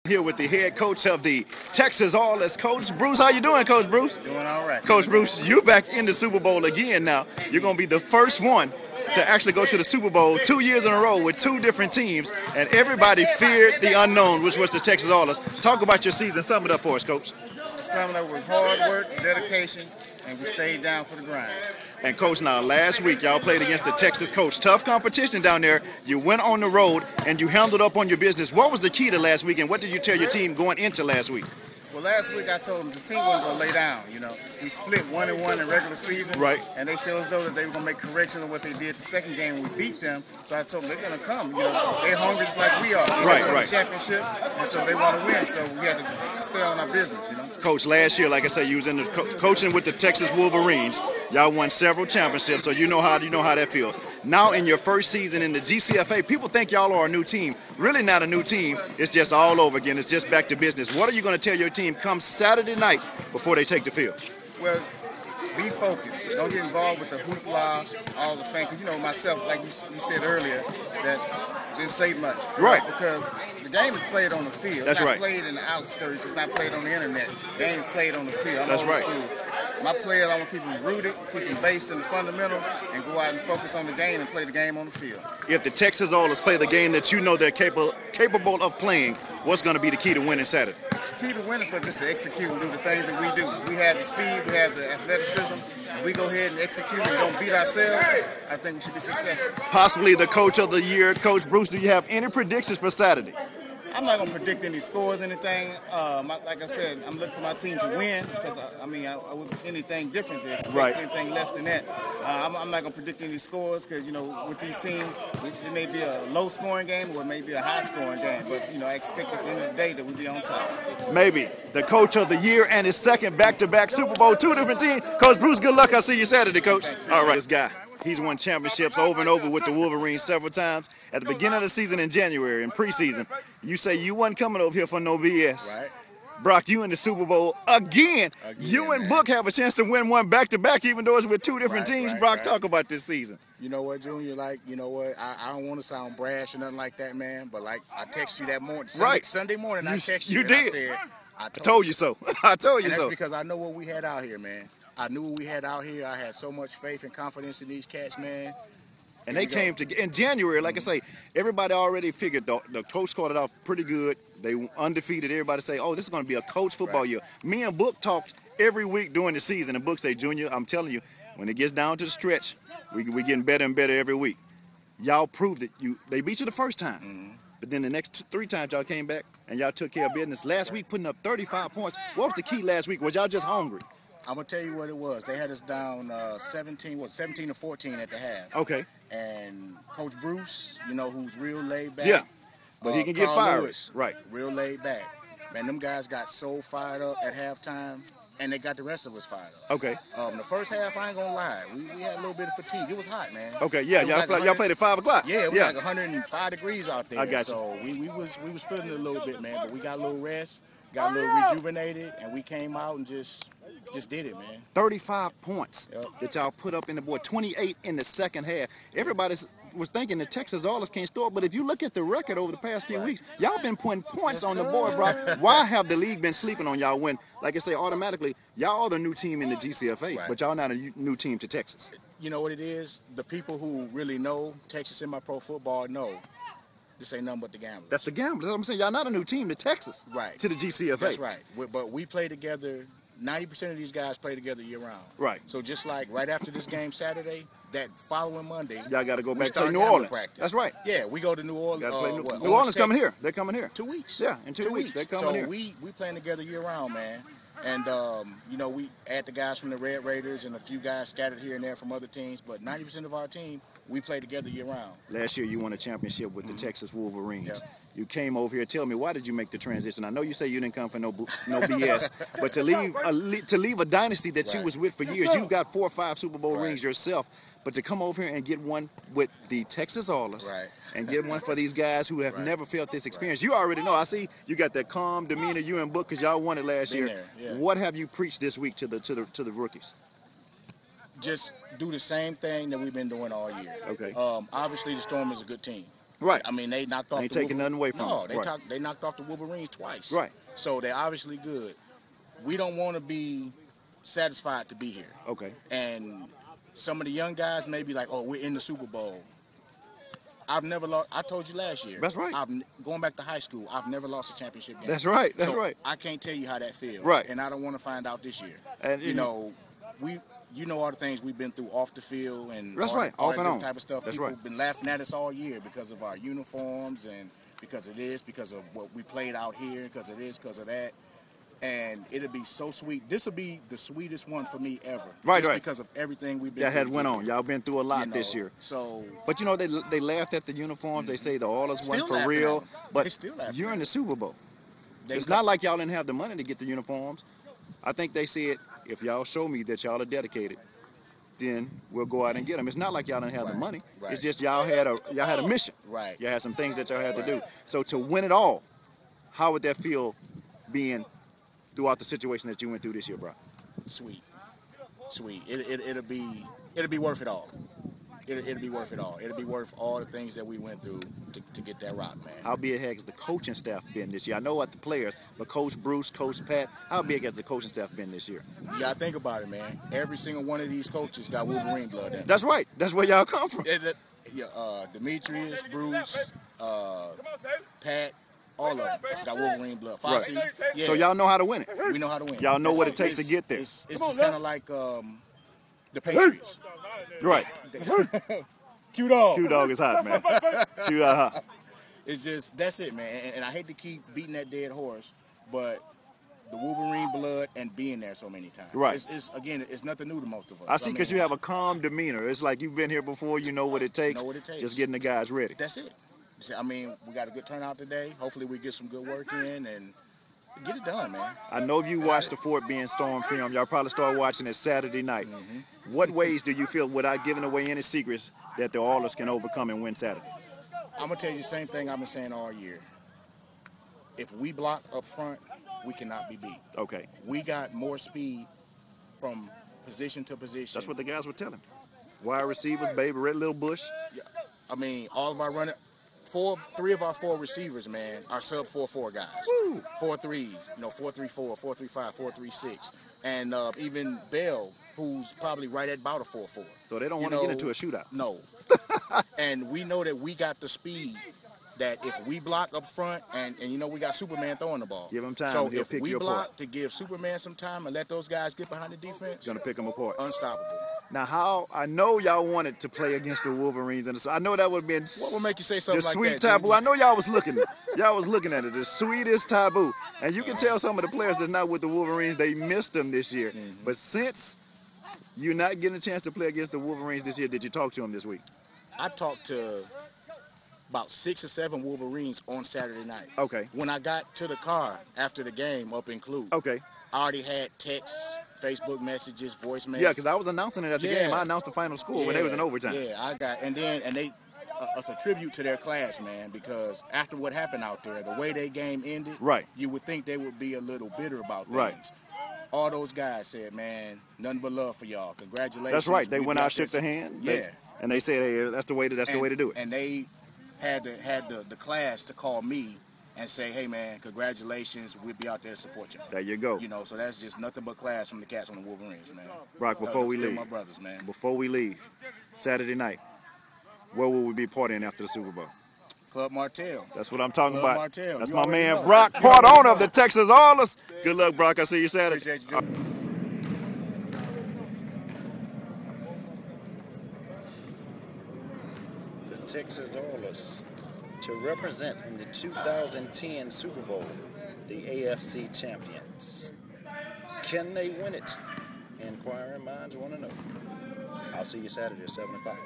Here with the head coach of the Texas All-As, Coach Bruce. How you doing, Coach Bruce? Doing all right. Coach Bruce, you're back in the Super Bowl again now. You're going to be the first one to actually go to the Super Bowl 2 years in a row with two different teams, and everybody feared the unknown, which was the Texas All-As. Talk about your season. Sum it up for us, Coach. Sum it up was hard work, dedication, and we stayed down for the grind. And Coach, now last week y'all played against the Texas Coach. Tough competition down there. You went on the road and you handled up on your business. What was the key to last week, and what did you tell your team going into last week? Well, last week I told them this team wasn't going to lay down. You know, we split 1-1 in regular season, right? And they feel as though that they were going to make correction of what they did the second game when we beat them. So I told them they're going to come. You know, they're hungry just like we are. They right. The championship, and so they want to win. So we had to stay on our business. You know, Coach, last year, like I said, you was in the coaching with the Texas Wolverines. Y'all won several championships, so you know how that feels. Now in your first season in the GCFA, people think y'all are a new team. Really not a new team. It's just all over again. It's just back to business. What are you going to tell your team come Saturday night before they take the field? Well, be focused. Don't get involved with the hoopla, all the fans. Because, you know, myself, like you said earlier, that didn't say much. Right. Because the game is played on the field. That's it's not right. played in the outskirts. It's not played on the internet. The game is played on the field. I'm That's old right. school. My players, I want to keep them rooted, keep them based in the fundamentals, and go out and focus on the game and play the game on the field. If the Texas All-As play the game that you know they're capable of playing, what's going to be the key to winning Saturday? Key to winning is just to execute and do the things that we do. We have the speed, we have the athleticism, and we go ahead and execute and don't beat ourselves. I think we should be successful. Possibly the Coach of the Year, Coach Bruce. Do you have any predictions for Saturday? I'm not going to predict any scores, anything. Like I said, I'm looking for my team to win because, I wouldn't anything different to expect anything less than that. I'm not going to predict any scores because, you know, with these teams, it may be a low-scoring game or it may be a high-scoring game. But, you know, I expect at the end of the day that we'll be on top. Maybe the Coach of the Year and his second back-to-back Super Bowl, two different teams. Coach Bruce, good luck. I'll see you Saturday, Coach. All right, this guy. He's won championships over and over with the Wolverines several times. At the beginning of the season in January, in preseason, you say you wasn't coming over here for no BS. Right. Brock, you in the Super Bowl again. You and Book have a chance to win one back-to-back, even though it's with two different teams. Brock, talk about this season. You know what, Junior? Like, you know what? I don't want to sound brash or nothing like that, man. But, like, I texted you that morning. Sunday morning, I texted you. You did. And I said, I told you so. I told you and so. that's because I know what we had out here, man. I knew what we had out here. I had so much faith and confidence in these cats, man. And they came to in January, like I say, everybody already figured the coach called it off pretty good. They undefeated. Everybody say, oh, this is going to be a coach football year. Me and Book talked every week during the season, and Book say, Junior, I'm telling you, when it gets down to the stretch, we getting better and better every week. Y'all proved it. They beat you the first time. But then the next three times y'all came back and y'all took care of business. Last week putting up 35 points. What was the key last week? Was y'all just hungry? I'm going to tell you what it was. They had us down 17 to 14 at the half. Okay. And Coach Bruce, you know, who's real laid back. Yeah. But he can get fired. Lewis, right. Real laid back. Man, them guys got so fired up at halftime, and they got the rest of us fired up. Okay. The first half, I ain't going to lie. We had a little bit of fatigue. It was hot, man. Okay, yeah. Y'all played at 5 o'clock. Yeah, it was like 105 degrees out there. I got you. So we was feeling it a little bit, man. But we got a little rest, got a little rejuvenated, and we came out and just did it, man. 35 points that y'all put up in the board, 28 in the second half. Everybody was thinking the Texas All-As can't score, but if you look at the record over the past few weeks, y'all been putting points on the board, bro. Why have the league been sleeping on y'all when, like I say, automatically, y'all are the new team in the GCFA, but y'all not a new team to Texas? You know what it is? The people who really know Texas semi-pro football know this ain't nothing but the gamblers. That's the gamblers. That's what I'm saying. Y'all not a new team to Texas. Right. To the GCFA. That's right. But we play together. 90% of these guys play together year-round. Right. So just like right after this game Saturday, that following Monday, y'all got to go back to play New Orleans. Practice. That's right. Yeah, we go to New Orleans. New Orleans coming here. They're coming here. 2 weeks. Yeah, in 2 weeks. They're coming here. So we playing together year-round, man. And, you know, we add the guys from the Red Raiders and a few guys scattered here and there from other teams. But 90% of our team, we play together year-round. Last year you won a championship with the Texas Wolverines. Yep. You came over here. Tell me, why did you make the transition? I know you say you didn't come for no BS, but to leave a dynasty that you was with for years, you've got 4 or 5 Super Bowl rings yourself. But to come over here and get one with the Texas All-As and get one for these guys who have never felt this experience. You already know. I see you got that calm demeanor, you and Book, because y'all won it last year. What have you preached this week to the rookies? Just do the same thing that we've been doing all year. Okay. Obviously, the Storm is a good team. Right. I mean, they knocked off. Ain't the taking nothing away from No, them. Right. they knocked off the Wolverines twice. Right. So they're obviously good. We don't want to be satisfied to be here. Okay. And some of the young guys may be like, "Oh, we're in the Super Bowl." I've never lost. I told you last year. That's right. Going back to high school, I've never lost a championship game. That's right. That's so right. I can't tell you how that feels. Right. And I don't want to find out this year. And you know, all the things we've been through off the field and that's all, right. all Off that and on type of stuff. That's People right. have been laughing at us all year because of our uniforms and because of this, because of what we played out here, because of this, because of that. And it'll be so sweet. This will be the sweetest one for me ever. Right, just right. because of everything we've been That through. had went on. Y'all been through a lot this year. So, but you know they laughed at the uniforms. They say the Oilers Still went for laughing real. at 'em. But They still laughing you're at in the Super Bowl. They It's come- not like y'all didn't have the money to get the uniforms. I think they said if y'all show me that y'all are dedicated, then we'll go out and get them. It's not like y'all didn't have the Right, money. right. It's just y'all had a mission. Right. Y'all had some things that y'all had to do. So to win it all, how would that feel being throughout the situation that you went through this year, bro? Sweet. It'll be worth it all. It'll be worth it all. It'll be worth all the things that we went through to get that rock, man. How big has the coaching staff been this year? I know what the players, but Coach Bruce, Coach Pat, how big has the coaching staff been this year? You gotta think about it, man. Every single one of these coaches got Wolverine blood in them. That's right. That's where y'all come from. Demetrius, Bruce, Pat, all of them got Wolverine blood. Fosse, Right. yeah. So y'all know how to win it. We know how to win. Y'all know what it It's- takes to get there. It's just kind of like the Patriots. Right. Q Dog. Q Dog is hot, man. Q Dog hot. It's just, that's it, man. And I hate to keep beating that dead horse, but the Wolverine blood and being there so many times. Right. It's nothing new to most of us. I see, because you have a calm demeanor. It's like you've been here before. You know what it takes. Know what it takes. Just getting the guys ready. That's it. I mean, we got a good turnout today. Hopefully we get some good work in and get it done, man. I know you watched the Fort being stormed film. Y'all probably start watching it Saturday night. Mm-hmm. What ways do you feel, without giving away any secrets, that the Oilers can overcome and win Saturday? I'm going to tell you the same thing I've been saying all year. If we block up front, we cannot be beat. Okay. We got more speed from position to position. That's what the guys were telling. Wide receivers, baby, red little bush. Yeah. I mean, all of our running, 3 of our 4 receivers, man, are sub 4-4 guys. Woo. 4-3, 4-3-4, 4-3-5, 4-3-6. And even Bell, who's probably right at about a 4-4. So they don't want to get into a shootout. No. And we know that we got the speed that if we block up front, and we got Superman throwing the ball. Give him time, So and he'll if pick we you block apart. to give Superman some time and let those guys get behind the defense, Gonna pick them apart. unstoppable. Now, I know y'all wanted to play against the Wolverines, and I know that would have been What would make you say something the like sweet that, taboo. Jimmy? I know y'all was looking at it, the sweetest taboo. And you can tell some of the players that's not with the Wolverines, they missed them this year. Mm-hmm. But since you're not getting a chance to play against the Wolverines this year, did you talk to them this week? I talked to about 6 or 7 Wolverines on Saturday night. Okay. When I got to the car after the game up in Clue, Okay. I already had texts, Facebook messages, voicemails. Yeah, because I was announcing it at the Yeah. game. I announced the final score when they was in overtime. Yeah, and they it's a tribute to their class, man, because after what happened out there, the way their game ended, Right. you would think they would be a little bitter about things. Right. All those guys said, man, nothing but love for y'all. Congratulations. That's right. They We went be out, there shook the hand. Yeah. And they said, hey, that's the way to do it. And they had the class to call me and say, hey, man, congratulations. We'll be out there to support you. There you go. So that's just nothing but class from the Cats on the Wolverines, man. Brock, before we Still leave. my brothers, man. Before we leave, Saturday night, where will we be partying after the Super Bowl? Club Martell. That's what I'm talking Club about. Martell. That's You my already man know. Brock, part owner of the Texas Oilers. Good luck, Brock. I'll see you Saturday. Appreciate you, Joe. The Texas Oilers to represent in the 2010 Super Bowl, the AFC champions. Can they win it? Inquiring minds want to know. I'll see you Saturday at 7 o'clock.